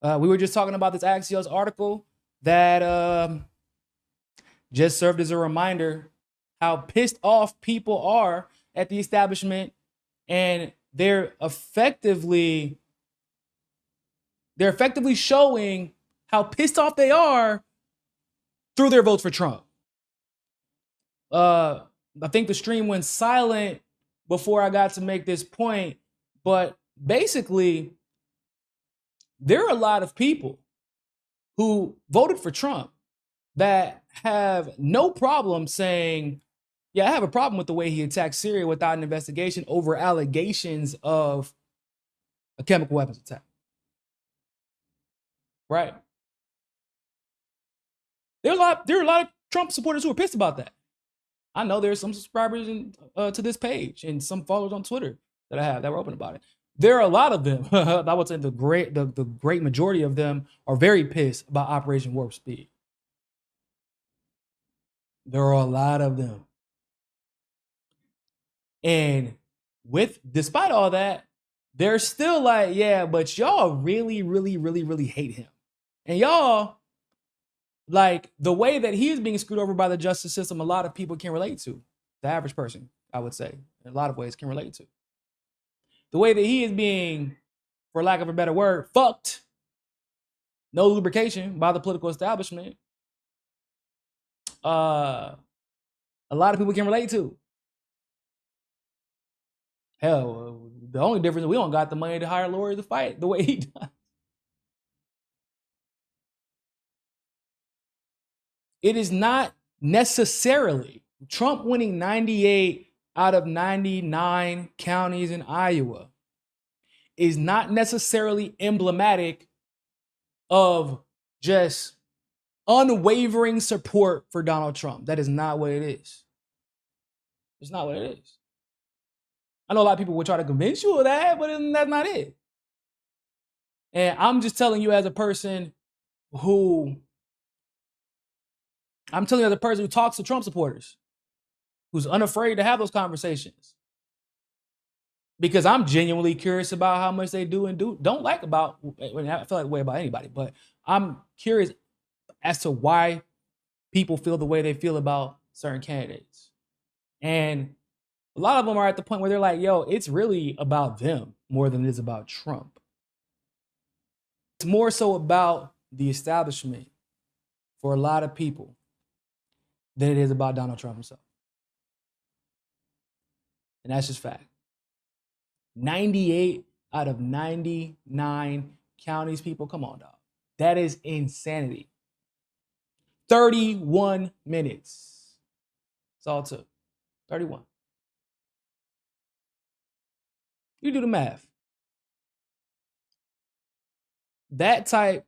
We were just talking about this Axios article that just served as a reminder how pissed off people are at the establishment, and they're effectively showing how pissed off they are through their votes for Trump. I think the stream went silent before I got to make this point, but basically, there are a lot of people who voted for Trump that have no problem saying, yeah, I have a problem with the way he attacked Syria without an investigation over allegations of a chemical weapons attack. Right. There are a lot of Trump supporters who are pissed about that. I know there's some subscribers to this page and some followers on Twitter that I have that were open about it. There are a lot of them. I would say the great majority of them are very pissed about Operation Warp Speed. There are a lot of them. And despite all that, they're still like, yeah, but y'all really, really, really, really hate him. And y'all, like, the way that he's being screwed over by the justice system, a lot of people can relate to. The average person, I would say, in a lot of ways can relate to. The way that he is being, for lack of a better word, fucked, no lubrication by the political establishment, a lot of people can relate to. Hell, the only difference is we don't got the money to hire lawyers to fight the way he does. It is not necessarily Trump winning 98 out of 99 counties in Iowa is not necessarily emblematic of just unwavering support for Donald Trump. That is not what it is. It's not what it is. I know a lot of people will try to convince you of that, but that's not it. And I'm just telling you as a person who talks to Trump supporters, who's unafraid to have those conversations. Because I'm genuinely curious about how much they do and don't like about, I feel like the way about anybody, but I'm curious as to why people feel the way they feel about certain candidates. And a lot of them are at the point where they're like, yo, it's really about them more than it is about Trump. It's more so about the establishment for a lot of people than it is about Donald Trump himself. And that's just fact. 98 out of 99 counties, people, come on, dog. That is insanity. 31 minutes. That's all it took. 31. You do the math. That type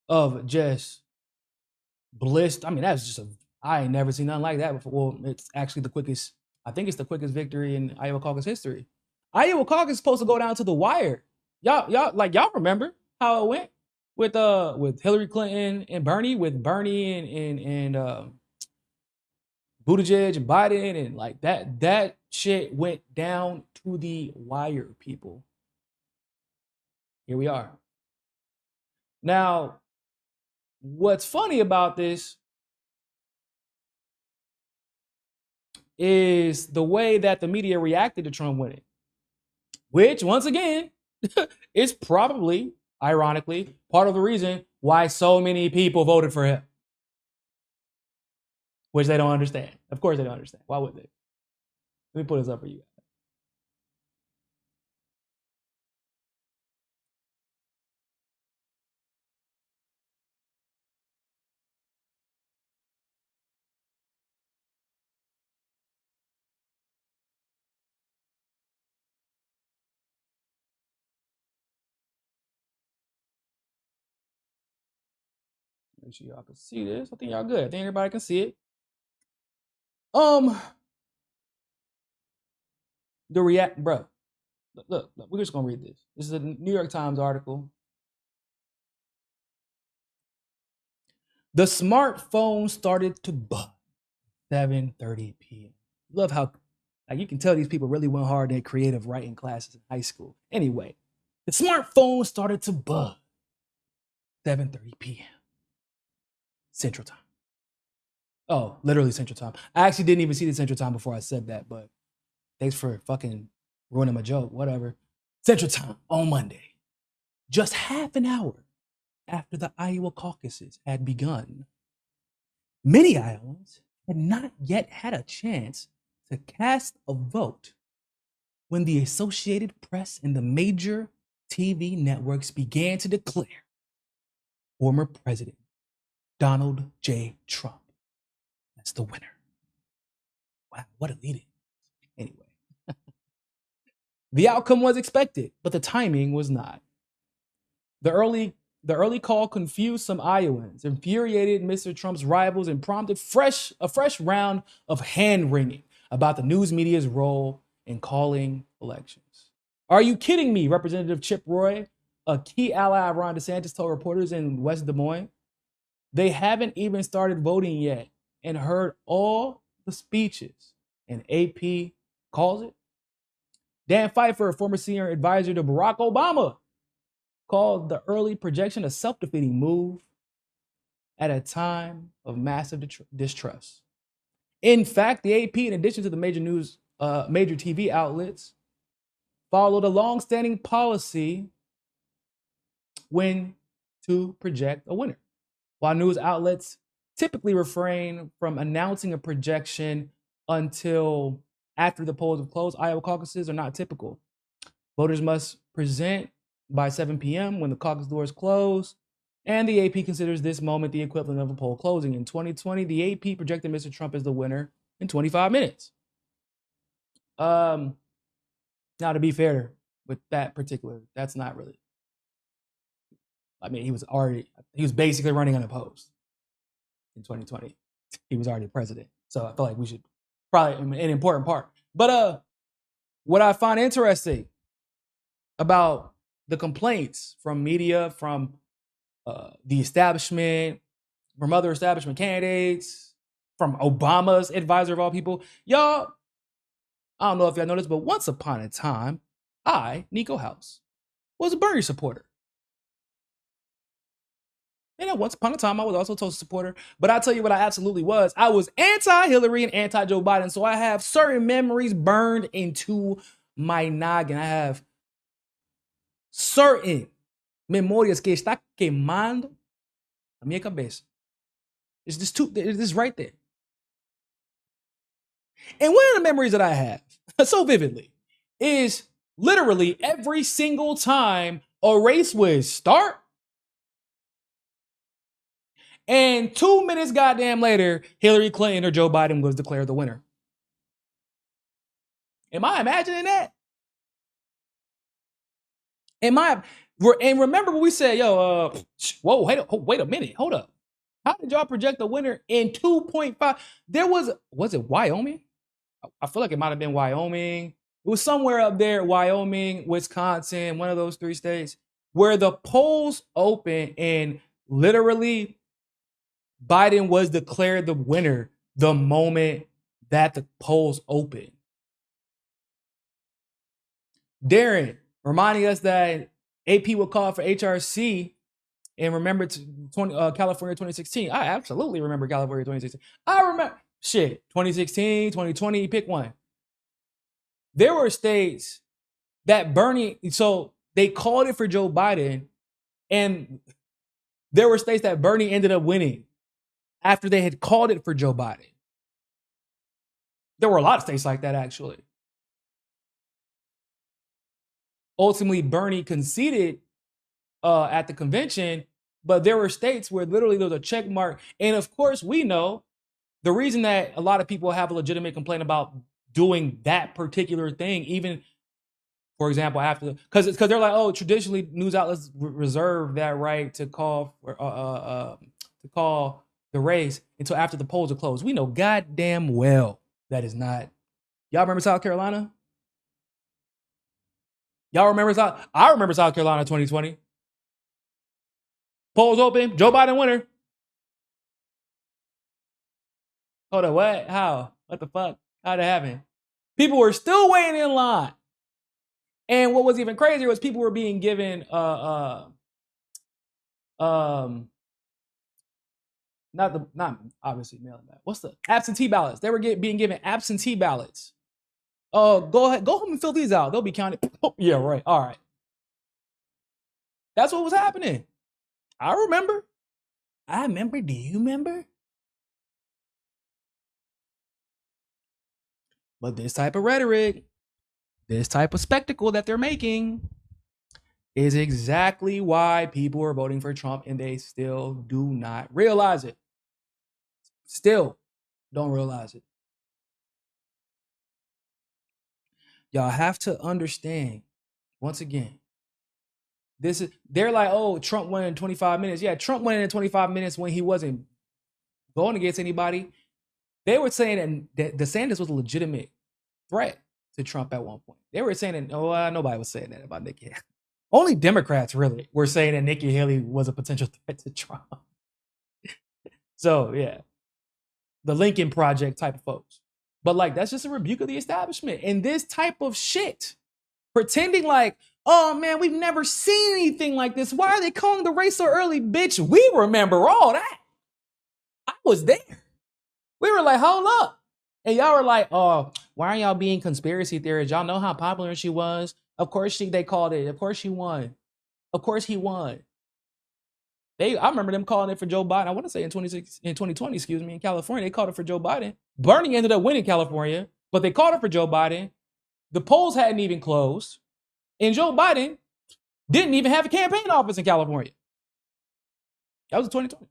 of just bliss, I mean, that's just I ain't never seen nothing like that before. Well, it's actually I think it's the quickest victory in Iowa Caucus history. Iowa Caucus is supposed to go down to the wire. Y'all remember how it went with Hillary Clinton and Bernie, with Bernie and Buttigieg and Biden, and like that shit went down to the wire, people. Here we are. Now, what's funny about this is the way that the media reacted to Trump winning, which, once again, is probably, ironically, part of the reason why so many people voted for him, which they don't understand. Of course they don't understand. Why would they? Let me put this up for you. Make sure y'all can see this. I think y'all good. I think everybody can see it. Bro. Look, we're just gonna read this. This is a New York Times article. The smartphone started to buzz 7:30 p.m. Love how, like, you can tell these people really went hard in creative writing classes in high school. Anyway, the smartphone started to buzz 7:30 p.m. Central Time. Oh, literally Central Time. I actually didn't even see the Central Time before I said that, but thanks for fucking ruining my joke. Whatever. Central Time on Monday. Just half an hour after the Iowa caucuses had begun. Many Iowans had not yet had a chance to cast a vote when the Associated Press and the major TV networks began to declare former President Donald J. Trump as the winner. Wow, what a lead-in. Anyway, the outcome was expected, but the timing was not. The early call confused some Iowans, infuriated Mr. Trump's rivals, and prompted a fresh round of hand-wringing about the news media's role in calling elections. Are you kidding me? Representative Chip Roy, a key ally of Ron DeSantis, told reporters in West Des Moines. They haven't even started voting yet and heard all the speeches, and AP calls it. Dan Pfeiffer, a former senior advisor to Barack Obama, called the early projection a self-defeating move at a time of massive distrust. In fact, the AP, in addition to the major TV outlets, followed a long-standing policy when to project a winner. While news outlets typically refrain from announcing a projection until after the polls have closed, Iowa caucuses are not typical. Voters must present by 7 p.m. when the caucus doors close, and the AP considers this moment the equivalent of a poll closing. In 2020, the AP projected Mr. Trump as the winner in 25 minutes. Now, to be fair with that particular, that's not really. I mean, he was basically running unopposed in 2020. He was already president. So I feel like we should probably an important part. But what I find interesting about the complaints from media, from the establishment, from other establishment candidates, from Obama's advisor of all people, y'all, I don't know if y'all noticed, but once upon a time, I, Niko House, was a Bernie supporter. And once upon a time, I was also a Tulsi supporter. But I'll tell you what I absolutely was. I was anti-Hillary and anti-Joe Biden. So I have certain memories burned into my noggin. I have certain memorias que está queimando a minha cabeça. It's just right there. And one of the memories that I have so vividly is literally every single time a race would start, and 2 minutes goddamn later, Hillary Clinton or Joe Biden was declared the winner. Am I imagining that? And remember when we said, yo, wait a minute, hold up. How did y'all project the winner in 2.5? Was it Wyoming? I feel like it might have been Wyoming. It was somewhere up there, Wyoming, Wisconsin, one of those three states, where the polls open and literally Biden was declared the winner the moment that the polls opened. Darren reminding us that AP would call for HRC and remember California 2016. I absolutely remember California 2016. I remember 2016, 2020, pick one. There were states that so they called it for Joe Biden, and there were states that Bernie ended up winning after they had called it for Joe Biden. There were a lot of states like that, actually. Ultimately, Bernie conceded at the convention, but there were states where literally there was a check mark. And of course, we know the reason that a lot of people have a legitimate complaint about doing that particular thing, even, for example, after, because they're like, oh, traditionally news outlets reserve that right to call the race until after the polls are closed. We know goddamn well that is not. Y'all remember South Carolina? Y'all remember I remember South Carolina 2020. Polls open, Joe Biden winner. Hold on, what? How? What the fuck? How'd it happen? People were still waiting in line. And what was even crazier was people were being given Not obviously mailing that. What's the absentee ballots? They were being given absentee ballots. Go ahead, go home and fill these out. They'll be counted. Oh, yeah, right. All right. That's what was happening. I remember. Do you remember? But this type of rhetoric, this type of spectacle that they're making is exactly why people are voting for Trump, and they still do not realize it. Still don't realize it. Y'all have to understand, once again, they're like, oh, Trump won in 25 minutes. Yeah, Trump won in 25 minutes when he wasn't going against anybody. They were saying that DeSantis was a legitimate threat to Trump at one point. They were saying that, nobody was saying that about Nikki Haley. Only Democrats really were saying that Nikki Haley was a potential threat to Trump. So, yeah. The Lincoln Project type of folks. But like, that's just a rebuke of the establishment. And this type of shit, pretending like, oh man, we've never seen anything like this. Why are they calling the race so early? Bitch, we remember all that. I was there. We were like, hold up. And y'all were like, oh, why are y'all being conspiracy theorists? Y'all know how popular she was. Of course they called it. Of course she won. Of course he won. I remember them calling it for Joe Biden. I want to say in 2020, in California, they called it for Joe Biden. Bernie ended up winning California, but they called it for Joe Biden. The polls hadn't even closed. And Joe Biden didn't even have a campaign office in California. That was in 2020.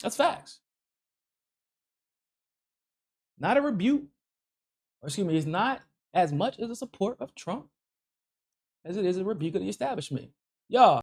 That's facts. Not a rebuke, or excuse me, it's not as much as a support of Trump as it is a rebuke of the establishment. Y'all,